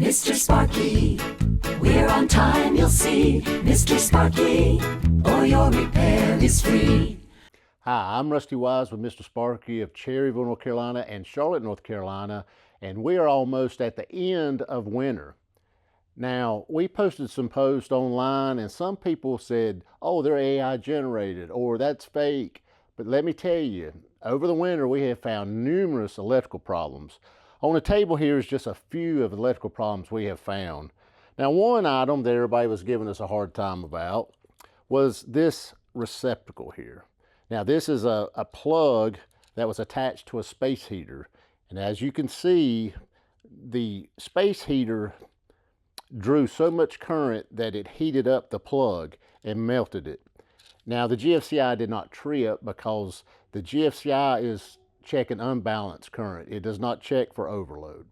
Mr. Sparky, we're on time, you'll see. Mr. Sparky, or your repair is free. Hi, I'm Rusty Wise with Mr. Sparky of Cherryville, North Carolina and Charlotte, North Carolina, and we are almost at the end of winter. Now, we posted some posts online and some people said, oh, they're AI generated or that's fake. But let me tell you, over the winter, we have found numerous electrical problems. On the table here is just a few of the electrical problems we have found. Now, one item that everybody was giving us a hard time about was this receptacle here. Now, this is a plug that was attached to a space heater. And as you can see, the space heater drew so much current that it heated up the plug and melted it. Now, the GFCI did not trip because the GFCI is checking unbalanced current. It does not check for overload.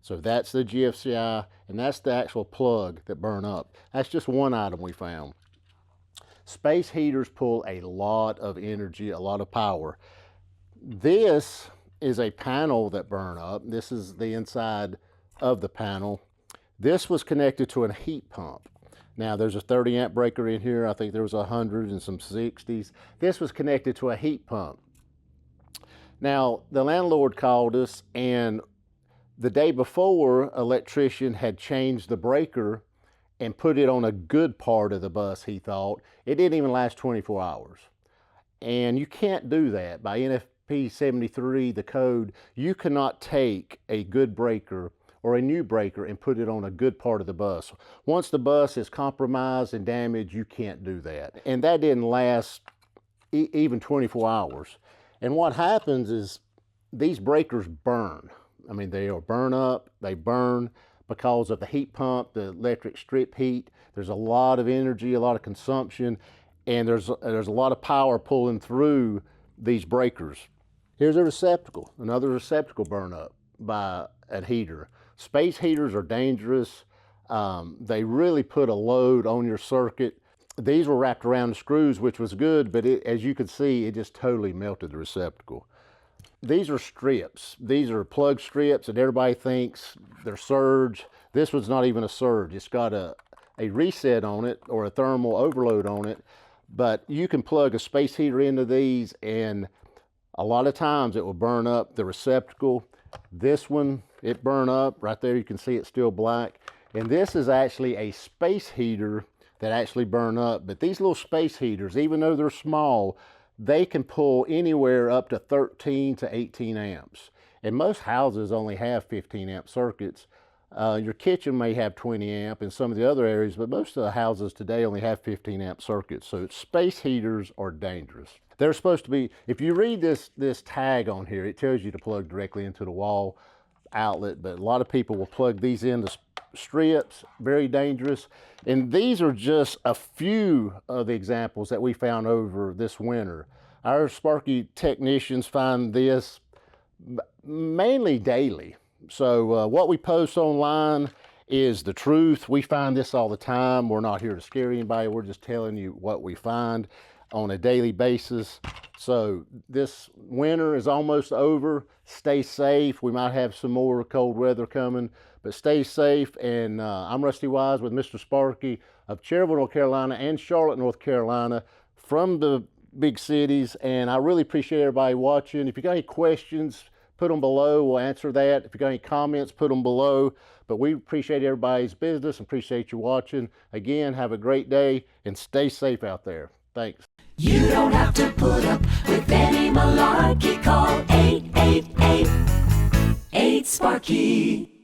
So that's the GFCI, and that's the actual plug that burned up. That's just one item we found. Space heaters pull a lot of energy, a lot of power. This is a panel that burned up. This is the inside of the panel. This was connected to a heat pump. Now there's a 30 amp breaker in here. I think there was 100 and some 60s. This was connected to a heat pump. Now the landlord called us, and the day before, electrician had changed the breaker and put it on a good part of the bus, he thought. It didn't even last 24 hours. And you can't do that. By NFPA 73, the code, you cannot take a good breaker or a new breaker and put it on a good part of the bus. Once the bus is compromised and damaged, you can't do that. And that didn't last even 24 hours. And what happens is these breakers burn. I mean, they'll burn up, they burn because of the heat pump, the electric strip heat. There's a lot of energy, a lot of consumption, and there's a lot of power pulling through these breakers. Here's a receptacle, another receptacle burn up by a heater. Space heaters are dangerous. They really put a load on your circuit. These were wrapped around the screws, which was good, but as you can see, it just totally melted the receptacle. These are strips. These are plug strips, and everybody thinks they're surge. This one's not even a surge. It's got a reset on it or a thermal overload on it, but you can plug a space heater into these, and a lot of times it will burn up the receptacle. This one, it burned up. Right there, you can see it's still black. And this is actually a space heater that actually burned up. But these little space heaters, even though they're small, they can pull anywhere up to 13 to 18 amps. And most houses only have 15 amp circuits. Your kitchen may have 20 amp in some of the other areas, but most of the houses today only have 15 amp circuits. So space heaters are dangerous. They're supposed to be, if you read this tag on here, it tells you to plug directly into the wall outlet, but a lot of people will plug these into strips, very dangerous. And these are just a few of the examples that we found over this winter. Our Sparky technicians find this mainly daily. So what we post online is the truth. We find this all the time. We're not here to scare anybody. We're just telling you what we find on a daily basis. So this winter is almost over. Stay safe. We might have some more cold weather coming, but stay safe. And I'm Rusty Wise with Mr. Sparky of Cherryville, North Carolina and Charlotte, North Carolina, from the big cities. And I really appreciate everybody watching. If you got any questions, put them below. We'll answer that. If you got any comments, put them below. But we appreciate everybody's business and appreciate you watching. Again, have a great day and stay safe out there. Thanks. You don't have to put up with any malarkey. Call 888-8-SPARKY.